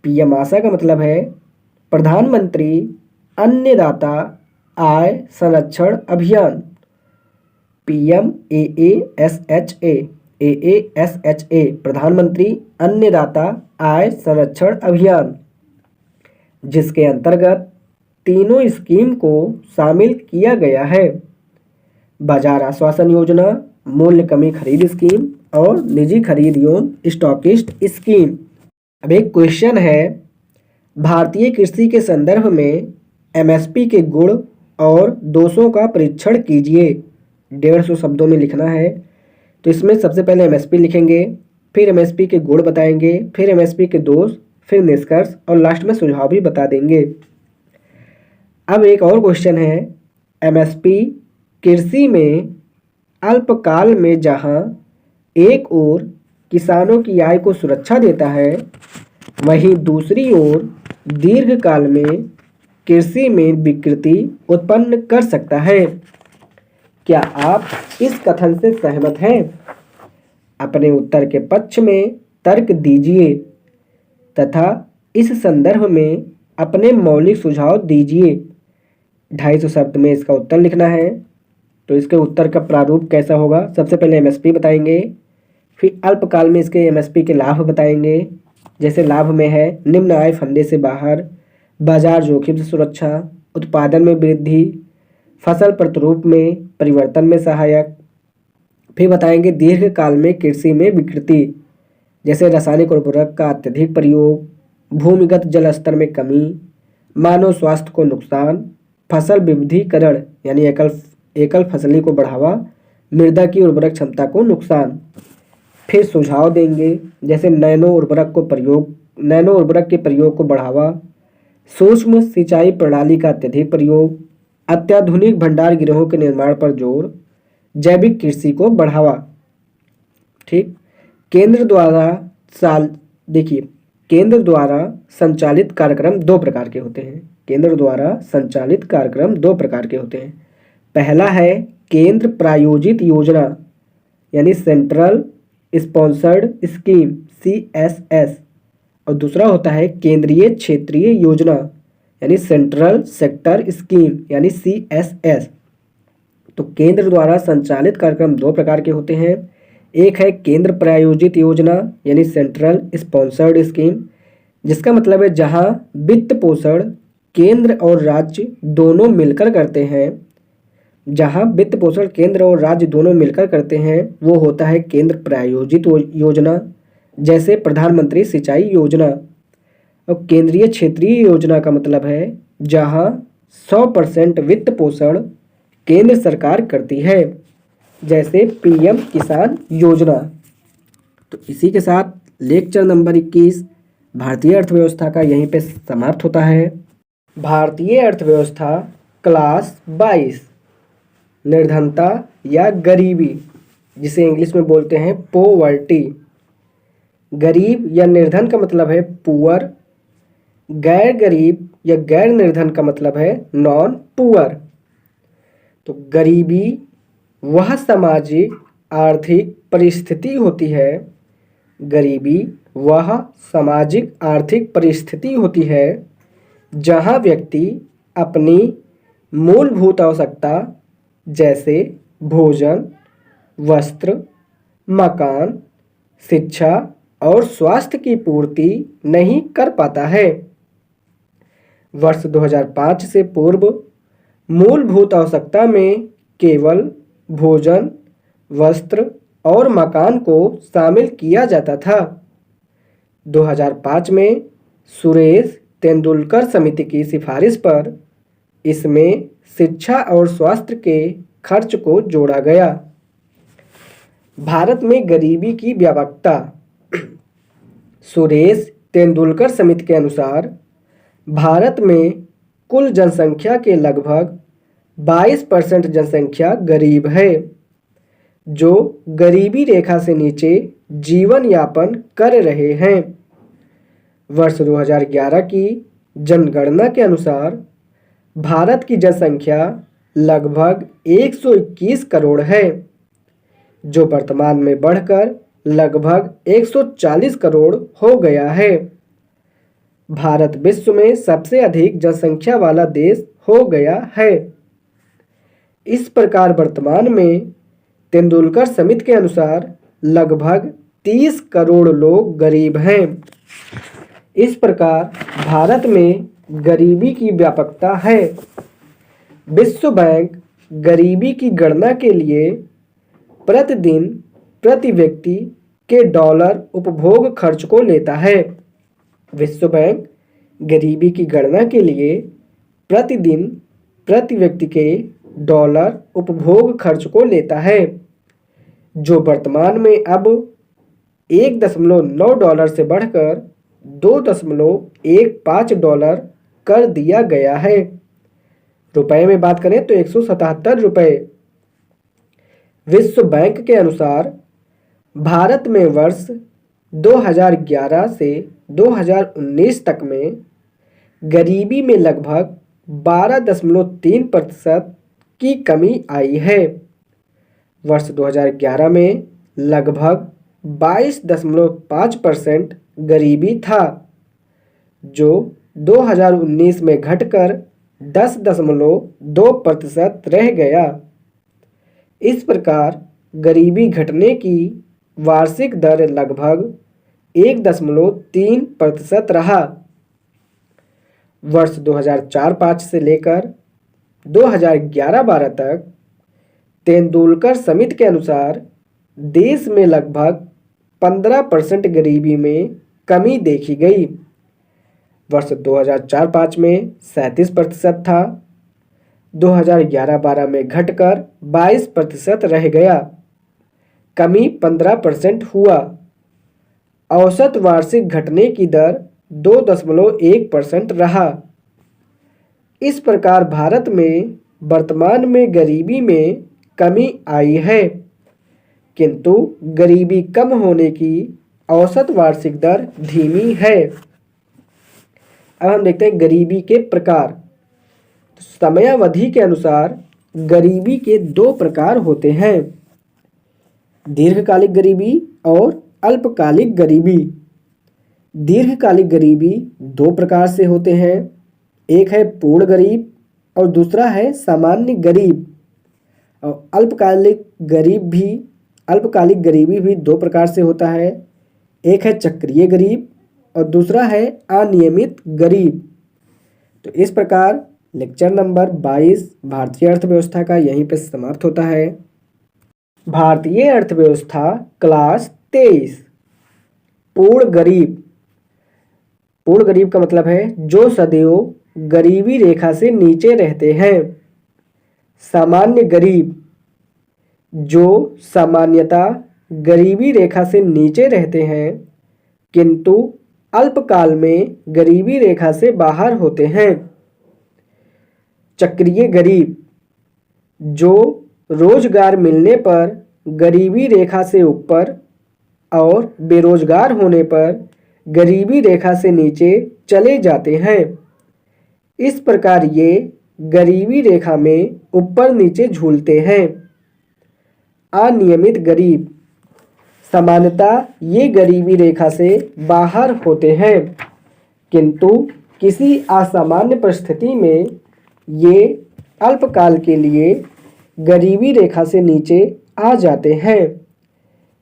A: पीएम आशा का मतलब है प्रधानमंत्री अन्नदाता आय संरक्षण अभियान, PMAASHA प्रधानमंत्री अन्नदाता आय संरक्षण अभियान, जिसके अंतर्गत तीनों स्कीम को शामिल किया गया है। बाजार आश्वासन योजना, मूल्य कमी खरीद स्कीम और निजी खरीद एवं स्टॉकिस्ट स्कीम। अब एक क्वेश्चन है, भारतीय कृषि के संदर्भ में एमएसपी के गुण और दोषों का परीक्षण कीजिए। 150 शब्दों में लिखना है। तो इसमें सबसे पहले एमएसपी लिखेंगे, फिर एमएसपी के गुण बताएंगे, फिर एमएसपी के दोष, फिर निष्कर्ष और लास्ट में सुझाव भी बता देंगे। अब एक और क्वेश्चन है, एमएसपी कृषि में अल्पकाल में जहां एक ओर किसानों की आय को सुरक्षा देता है, वहीं दूसरी ओर दीर्घकाल में कृषि में विकृति उत्पन्न कर सकता है। क्या आप इस कथन से सहमत हैं? अपने उत्तर के पक्ष में तर्क दीजिए तथा इस संदर्भ में अपने मौलिक सुझाव दीजिए। 250 शब्द में इसका उत्तर लिखना है। तो इसके उत्तर का प्रारूप कैसा होगा? सबसे पहले एमएसपी बताएंगे, फिर अल्पकाल में इसके एमएसपी के लाभ बताएंगे। जैसे लाभ में है निम्न आय फंदे से बाहर, बाजार जोखिम से सुरक्षा, उत्पादन में वृद्धि, फसल प्रतिरूप में परिवर्तन में सहायक। फिर बताएंगे दीर्घकाल में कृषि में विकृति, जैसे रासायनिक उर्वरक का अत्यधिक प्रयोग, भूमिगत जल स्तर में कमी, मानव स्वास्थ्य को नुकसान, फसल विविधीकरण यानी एकल फसली को बढ़ावा, मृदा की उर्वरक क्षमता को नुकसान। फिर सुझाव देंगे, जैसे नैनो उर्वरक के प्रयोग को बढ़ावा, सूक्ष्म सिंचाई प्रणाली का अत्यधिक प्रयोग, अत्याधुनिक भंडार गृहों के निर्माण पर जोर, जैविक कृषि को बढ़ावा। ठीक, केंद्र द्वारा संचालित कार्यक्रम दो प्रकार के होते हैं। केंद्र द्वारा संचालित कार्यक्रम दो प्रकार के होते हैं। पहला है केंद्र प्रायोजित योजना यानी सेंट्रल स्पॉन्सर्ड स्कीम CSS, और दूसरा होता है केंद्रीय क्षेत्रीय योजना यानी सेंट्रल सेक्टर स्कीम यानी CSS। तो केंद्र द्वारा संचालित कार्यक्रम दो प्रकार के होते हैं। एक है केंद्र प्रायोजित योजना यानी सेंट्रल स्पॉन्सर्ड स्कीम, जिसका मतलब है जहां वित्त पोषण केंद्र और राज्य दोनों मिलकर करते हैं। जहां वित्त पोषण केंद्र और राज्य दोनों मिलकर करते हैं वो होता है केंद्र प्रायोजित योजना, जैसे प्रधानमंत्री सिंचाई योजना। और केंद्रीय क्षेत्रीय योजना का मतलब है जहां 100% वित्त पोषण केंद्र सरकार करती है, जैसे पीएम किसान योजना। तो इसी के साथ लेक्चर नंबर 21 भारतीय अर्थव्यवस्था का यहीं पे समाप्त होता है। भारतीय अर्थव्यवस्था क्लास 22, निर्धनता या गरीबी, जिसे इंग्लिश में बोलते हैं पोवर्टी। गरीब या निर्धन का मतलब है पुअर, गैर गरीब या गैर निर्धन का मतलब है नॉन पुअर। तो गरीबी वह सामाजिक आर्थिक परिस्थिति होती है, गरीबी वह सामाजिक आर्थिक परिस्थिति होती है जहां व्यक्ति अपनी मूलभूत आवश्यकता जैसे भोजन, वस्त्र, मकान, शिक्षा और स्वास्थ्य की पूर्ति नहीं कर पाता है। वर्ष 2005 से पूर्व मूलभूत आवश्यकता में केवल भोजन, वस्त्र और मकान को शामिल किया जाता था। 2005 में सुरेश तेंदुलकर समिति की सिफारिश पर इसमें शिक्षा और स्वास्थ्य के खर्च को जोड़ा गया। भारत में गरीबी की व्यापकता। सुरेश तेंदुलकर समिति के अनुसार भारत में कुल जनसंख्या के लगभग 22% जनसंख्या गरीब है, जो गरीबी रेखा से नीचे जीवन यापन कर रहे हैं। वर्ष 2011 की जनगणना के अनुसार भारत की जनसंख्या लगभग 121 करोड़ है, जो वर्तमान में बढ़कर लगभग 140 करोड़ हो गया है। भारत विश्व में सबसे अधिक जनसंख्या वाला देश हो गया है। इस प्रकार वर्तमान में तेंदुलकर समिति के अनुसार लगभग 30 करोड़ लोग गरीब हैं। इस प्रकार भारत में गरीबी की व्यापकता है। विश्व बैंक गरीबी की गणना के लिए प्रतिदिन प्रति व्यक्ति के डॉलर उपभोग खर्च को लेता है। विश्व बैंक गरीबी की गणना के लिए प्रतिदिन प्रति व्यक्ति के डॉलर उपभोग खर्च को लेता है, जो वर्तमान में अब 1.9 डॉलर से बढ़कर 2.15 डॉलर कर दिया गया है। रुपए में बात करें तो 177 रुपये। विश्व बैंक के अनुसार भारत में वर्ष 2011 से 2019 तक में गरीबी में लगभग 12.3% की कमी आई है। वर्ष 2011 में लगभग 22.5% गरीबी था, जो 2019 में घटकर 10.2% रह गया। इस प्रकार गरीबी घटने की वार्षिक दर लगभग 1.3% रहा। वर्ष 2004-05 से लेकर 2011-12 तक तेंदुलकर समिति के अनुसार देश में लगभग 15% गरीबी में कमी देखी गई। वर्ष 2004-05 में 37% था, 2011-12 में घटकर 22% रह गया। कमी 15% हुआ। औसत वार्षिक घटने की दर 2.1% रहा। इस प्रकार भारत में वर्तमान में गरीबी में कमी आई है, किंतु गरीबी कम होने की औसत वार्षिक दर धीमी है। अब हम देखते हैं गरीबी के प्रकार। समयावधि के अनुसार गरीबी के 2 प्रकार होते हैं, दीर्घकालिक गरीबी और अल्पकालिक गरीबी। दीर्घकालिक गरीबी 2 प्रकार से होते हैं, एक है पूर्ण गरीब और दूसरा है सामान्य गरीब। और अल्पकालिक गरीब भी अल्पकालिक गरीबी भी दो प्रकार से होता है, एक है चक्रीय गरीब और दूसरा है अनियमित गरीब। तो इस प्रकार लेक्चर नंबर 22 भारतीय अर्थव्यवस्था का यहीं पे समाप्त होता है। भारतीय अर्थव्यवस्था क्लास 23। पूर्ण गरीब। पूर्ण गरीब का मतलब है जो सदैव गरीबी रेखा से नीचे रहते हैं। सामान्य गरीब, जो सामान्यतः गरीबी रेखा से नीचे रहते हैं किंतु अल्पकाल में गरीबी रेखा से बाहर होते हैं। चक्रीय गरीब, जो रोजगार मिलने पर गरीबी रेखा से ऊपर और बेरोजगार होने पर गरीबी रेखा से नीचे चले जाते हैं। इस प्रकार ये गरीबी रेखा में ऊपर नीचे झूलते हैं। अनियमित गरीब, सामान्यतः ये गरीबी रेखा से बाहर होते हैं किंतु किसी असामान्य परिस्थिति में ये अल्पकाल के लिए गरीबी रेखा से नीचे आ जाते हैं।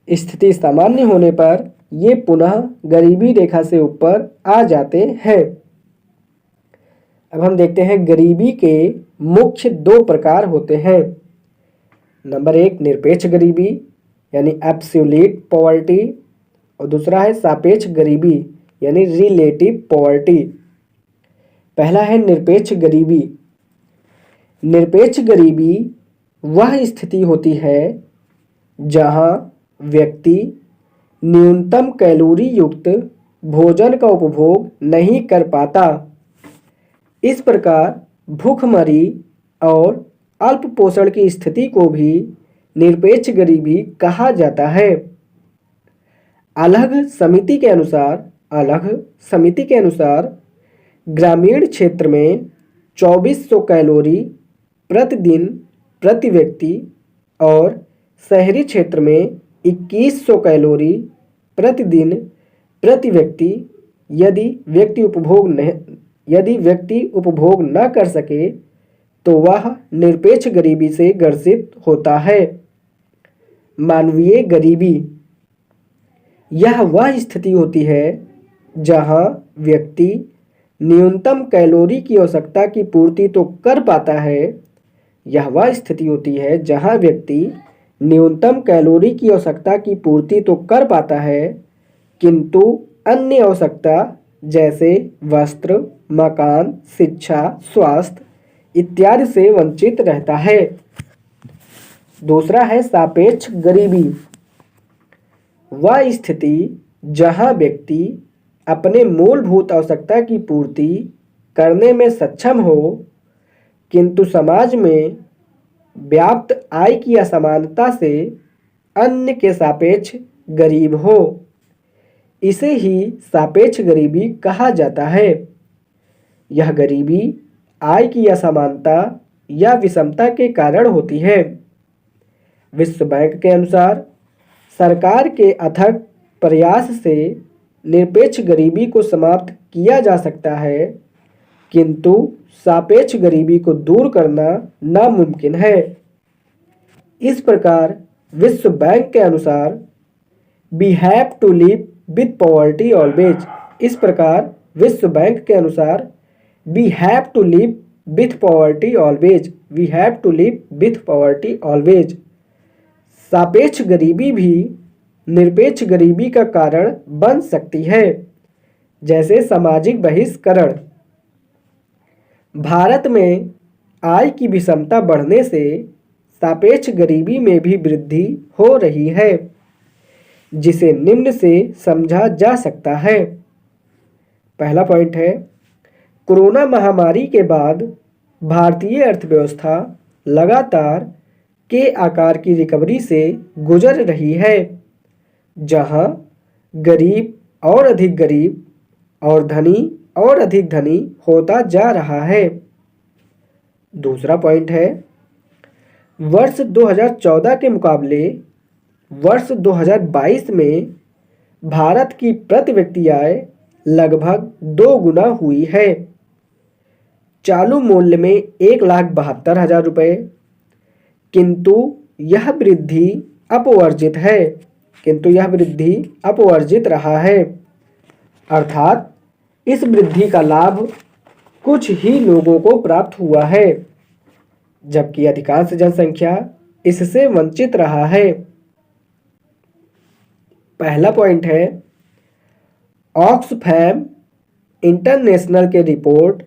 A: स्थिति सामान्य होने पर ये पुनः गरीबी रेखा से ऊपर आ जाते हैं। अब हम देखते हैं गरीबी के मुख्य दो प्रकार होते हैं। नंबर 1 निरपेक्ष गरीबी यानी एब्सोल्यूट पॉवर्टी और दूसरा है सापेक्ष गरीबी यानी रिलेटिव पॉवर्टी। पहला है निरपेक्ष गरीबी। निरपेक्ष गरीबी वह स्थिति होती है जहां व्यक्ति न्यूनतम कैलोरी युक्त भोजन का उपभोग नहीं कर पाता। इस प्रकार भूखमरी और अल्प पोषण की स्थिति को भी निरपेक्ष गरीबी कहा जाता है। अलग समिति के अनुसार ग्रामीण क्षेत्र में 2400 कैलोरी प्रतिदिन प्रति व्यक्ति और शहरी क्षेत्र में 2100 कैलोरी प्रतिदिन प्रति व्यक्ति यदि व्यक्ति उपभोग न कर सके तो वह निरपेक्ष गरीबी से ग्रसित होता है। मानवीय गरीबी, यह वह स्थिति होती है जहां व्यक्ति न्यूनतम कैलोरी की आवश्यकता की पूर्ति तो कर पाता है। यह वह स्थिति होती है जहां व्यक्ति न्यूनतम कैलोरी की आवश्यकता की पूर्ति तो कर पाता है किंतु अन्य आवश्यकता जैसे वस्त्र, मकान, शिक्षा, स्वास्थ्य इत्यादि से वंचित रहता है। दूसरा है सापेक्ष गरीबी। वह स्थिति जहां व्यक्ति अपने मूलभूत आवश्यकता की पूर्ति करने में सक्षम हो किंतु समाज में व्याप्त आय की असमानता से अन्य के सापेक्ष गरीब हो। इसे ही सापेक्ष गरीबी कहा जाता है। यह गरीबी आय की असमानता या विषमता के कारण होती है। विश्व बैंक के अनुसार सरकार के अथक प्रयास से निरपेक्ष गरीबी को समाप्त किया जा सकता है किंतु सापेक्ष गरीबी को दूर करना नामुमकिन है। इस प्रकार विश्व बैंक के अनुसार we have to live with poverty always. इस प्रकार विश्व बैंक के अनुसार we have to live with poverty always. We have to live with poverty always. सापेक्ष गरीबी भी निरपेक्ष गरीबी का कारण बन सकती है, जैसे सामाजिक बहिष्करण। भारत में आय की विषमता बढ़ने से सापेक्ष गरीबी में भी वृद्धि हो रही है, जिसे निम्न से समझा जा सकता है। पहला पॉइंट है, कोरोना महामारी के बाद भारतीय अर्थव्यवस्था लगातार के आकार की रिकवरी से गुजर रही है, जहां गरीब और अधिक गरीब और धनी और अधिक धनी होता जा रहा है। दूसरा पॉइंट है, वर्ष 2014 के मुकाबले वर्ष 2022 में भारत की प्रति व्यक्ति आय लगभग 2 गुना हुई है। चालू मूल्य में 1,72,000 रुपये, किंतु यह वृद्धि अपवर्जित है, किंतु यह वृद्धि अपवर्जित रहा है, अर्थात इस वृद्धि का लाभ कुछ ही लोगों को प्राप्त हुआ है, जबकि अधिकांश जनसंख्या इससे वंचित रहा है। पहला पॉइंट है, ऑक्सफैम इंटरनेशनल के रिपोर्ट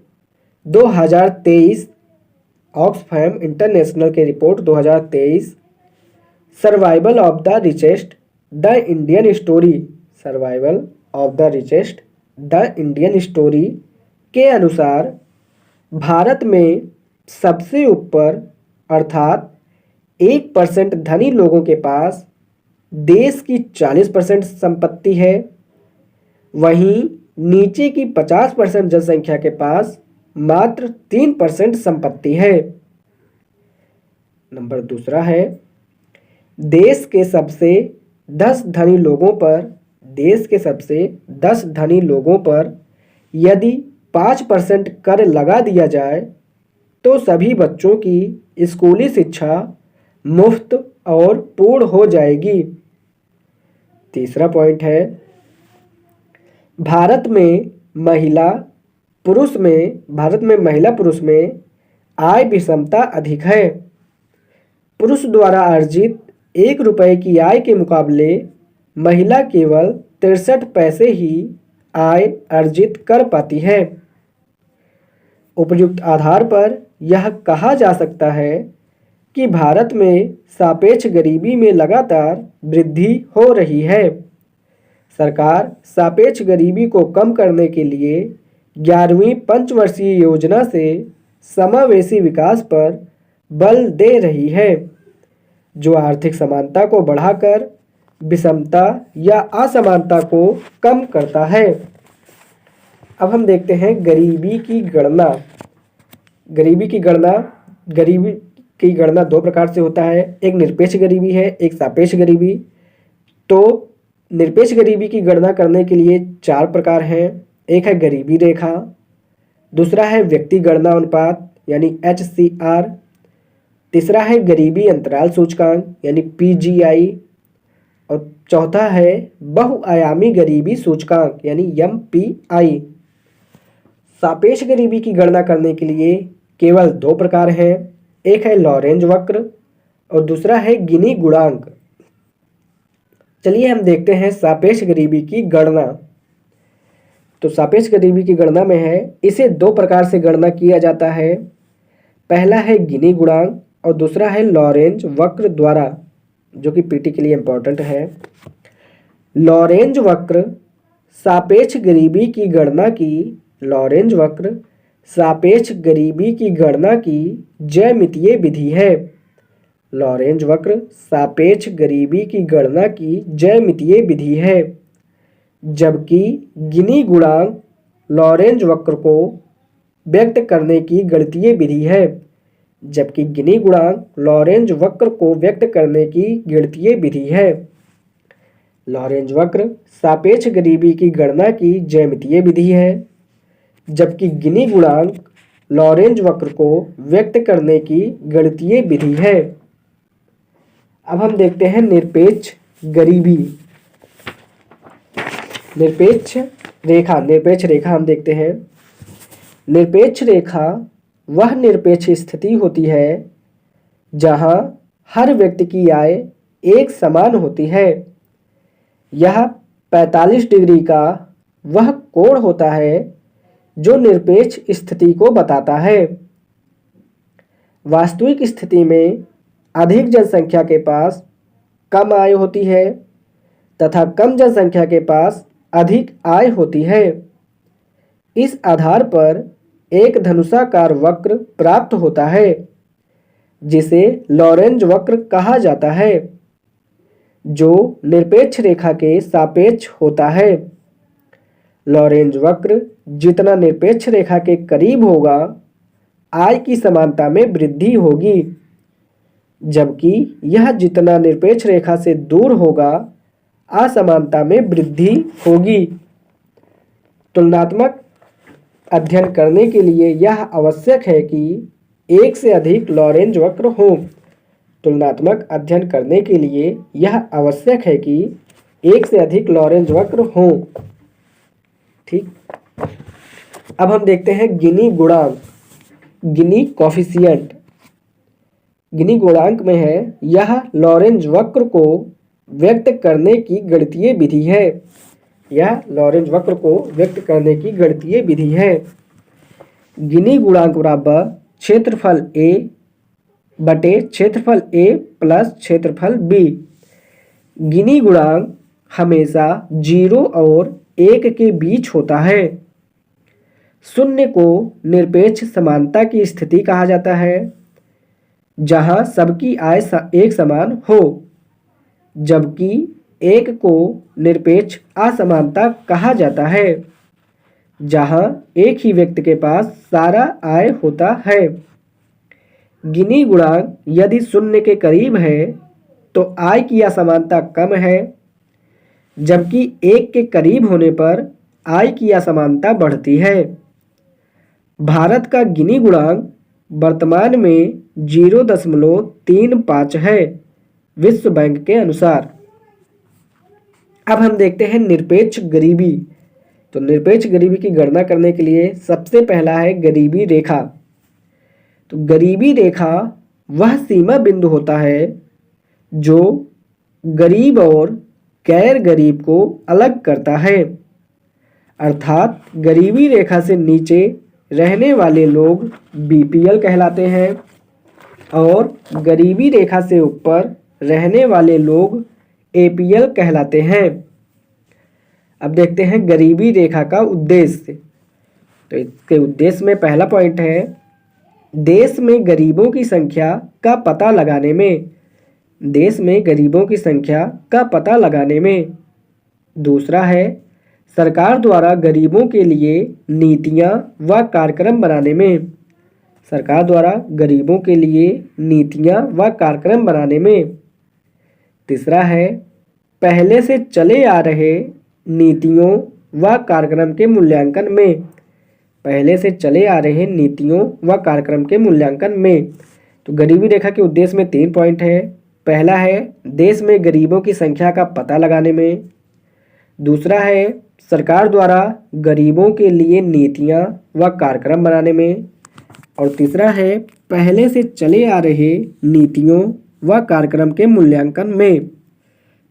A: 2023, ऑक्सफैम इंटरनेशनल के report 2023 survival of the richest the Indian story, survival of the richest the Indian story के अनुसार भारत में सबसे ऊपर अर्थात 1% धनी लोगों के पास देश की 40% संपत्ति है, वहीं नीचे की 50% जनसंख्या के पास मात्र 3% संपत्ति है। नंबर दूसरा है, देश के सबसे 10 धनी लोगों पर, देश के सबसे 10 धनी लोगों पर यदि 5% कर लगा दिया जाए तो सभी बच्चों की स्कूली शिक्षा मुफ्त और पूर्ण हो जाएगी। तीसरा पॉइंट है, भारत में महिला पुरुष में आय विषमता अधिक है। पुरुष द्वारा अर्जित 1 रुपये की आय के मुकाबले महिला केवल 63 पैसे ही आय अर्जित कर पाती है। उपयुक्त आधार पर यह कहा जा सकता है कि भारत में सापेक्ष गरीबी में लगातार वृद्धि हो रही है। सरकार सापेक्ष गरीबी को कम करने के लिए 11वीं पंचवर्षीय योजना से समावेशी विकास पर बल दे रही है, जो आर्थिक समानता को बढ़ाकर विषमता या असमानता को कम करता है। अब हम देखते हैं गरीबी की गणना। गरीबी की गणना 2 प्रकार से होता है, एक निरपेक्ष गरीबी है, एक सापेक्ष गरीबी। तो निरपेक्ष गरीबी की गणना करने के लिए 4 प्रकार हैं। एक है गरीबी रेखा, दूसरा है व्यक्ति गणना अनुपात यानी HCR, तीसरा है गरीबी अंतराल सूचकांक यानी PGI, और चौथा है बहुआयामी गरीबी सूचकांक यानी MPI। सापेक्ष गरीबी की गणना करने के लिए केवल 2 प्रकार हैं, एक है लॉरेंज वक्र और दूसरा है गिनी गुणांक। चलिए हम देखते हैं सापेक्ष गरीबी की गणना। तो सापेक्ष गरीबी की गणना में है, इसे 2 प्रकार से गणना किया जाता है। पहला है गिनी गुणांक और दूसरा है लॉरेंज वक्र द्वारा, जो कि पीटी के लिए इम्पोर्टेंट है। लॉरेंज वक्र सापेक्ष गरीबी की गणना की, लॉरेंज वक्र सापेक्ष गरीबी की गणना की ज्यामितीय विधि है। लॉरेंज वक्र सापेक्ष गरीबी की गणना की ज्यामितीय विधि है, जबकि गिनी गुणांक लॉरेंज वक्र को व्यक्त करने की गणितीय विधि है, जबकि गिनी गुणांक लॉरेंज वक्र को व्यक्त करने की गणितीय विधि है। लॉरेंज वक्र सापेक्ष गरीबी की गणना की ज्यामितीय विधि है, जबकि गिनी गुणांक लॉरेंज वक्र को व्यक्त करने की गणितीय विधि है। अब हम देखते हैं निरपेक्ष गरीबी। निरपेक्ष रेखा हम देखते हैं। निरपेक्ष रेखा वह निरपेक्ष स्थिति होती है जहां हर व्यक्ति की आय एक समान होती है। यह 45 डिग्री का वह कोण होता है जो निरपेक्ष स्थिति को बताता है। वास्तविक स्थिति में अधिक जनसंख्या के पास कम आय होती है तथा कम जनसंख्या के पास अधिक आय होती है। इस आधार पर एक धनुषाकार वक्र प्राप्त होता है, जिसे लॉरेंज वक्र कहा जाता है, जो निरपेक्ष रेखा के सापेक्ष होता है। लॉरेंज वक्र जितना निरपेक्ष रेखा के करीब होगा, आय की समानता में वृद्धि होगी, जबकि यह जितना निरपेक्ष रेखा से दूर होगा, असमानता में वृद्धि होगी। तुलनात्मक अध्ययन करने के लिए यह आवश्यक है कि एक से अधिक लॉरेंज वक्र हों। तुलनात्मक अध्ययन करने के लिए यह आवश्यक है कि एक से अधिक लॉरेंज वक्र हों। ठीक, अब हम देखते हैं गिनी गुणांक, गिनी कॉफिशिएंट। गिनी गुणांक में है यह लॉरेंज वक्र को व्यक्त करने की गणितीय विधि है। यह लॉरेंज वक्र को व्यक्त करने की गणितीय विधि है। गिनी गुणांक बराबर क्षेत्रफल A बटे क्षेत्रफल A प्लस क्षेत्रफल B। गिनी गुणांक हमेशा 0 और 1 के बीच होता है। शून्य को निरपेक्ष समानता की स्थिति कहा जाता है, जहां सबकी आय एक समान हो, जबकि 1 को निरपेक्ष असमानता कहा जाता है, जहां एक ही व्यक्ति के पास सारा आय होता है। गिनी गुणांक यदि शून्य के करीब है तो आय की असमानता कम है, जबकि 1 के करीब होने पर आय की असमानता बढ़ती है। भारत का गिनी गुणांक वर्तमान में 0.35 है विश्व बैंक के अनुसार। अब हम देखते हैं निरपेक्ष गरीबी। तो निरपेक्ष गरीबी की गणना करने के लिए सबसे पहला है गरीबी रेखा। तो गरीबी रेखा वह सीमा बिंदु होता है जो गरीब और गैर गरीब को अलग करता है, अर्थात गरीबी रेखा से नीचे रहने वाले लोग BPL कहलाते हैं और गरीबी रेखा से ऊपर रहने वाले लोग APL कहलाते हैं। अब देखते हैं गरीबी रेखा का उद्देश्य। तो इसके उद्देश्य में पहला पॉइंट है देश में गरीबों की संख्या का पता लगाने में, देश में गरीबों की संख्या का पता लगाने में। दूसरा है सरकार द्वारा गरीबों के लिए नीतियां व कार्यक्रम बनाने में, सरकार द्वारा गरीबों के लिए नीतियां व कार्यक्रम बनाने में। तीसरा है पहले से चले आ रहे नीतियों व कार्यक्रम के मूल्यांकन में, पहले से चले आ रहे नीतियों व कार्यक्रम के मूल्यांकन में। तो गरीबी रेखा के उद्देश्य में 3 पॉइंट है। पहला है देश में गरीबों की संख्या का पता लगाने में, दूसरा है सरकार द्वारा गरीबों के लिए नीतियां व कार्यक्रम बनाने में, और तीसरा है पहले से चले आ रहे नीतियों व कार्यक्रम के मूल्यांकन में।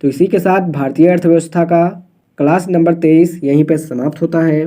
A: तो इसी के साथ भारतीय अर्थव्यवस्था का क्लास नंबर 23 यहीं पर समाप्त होता है।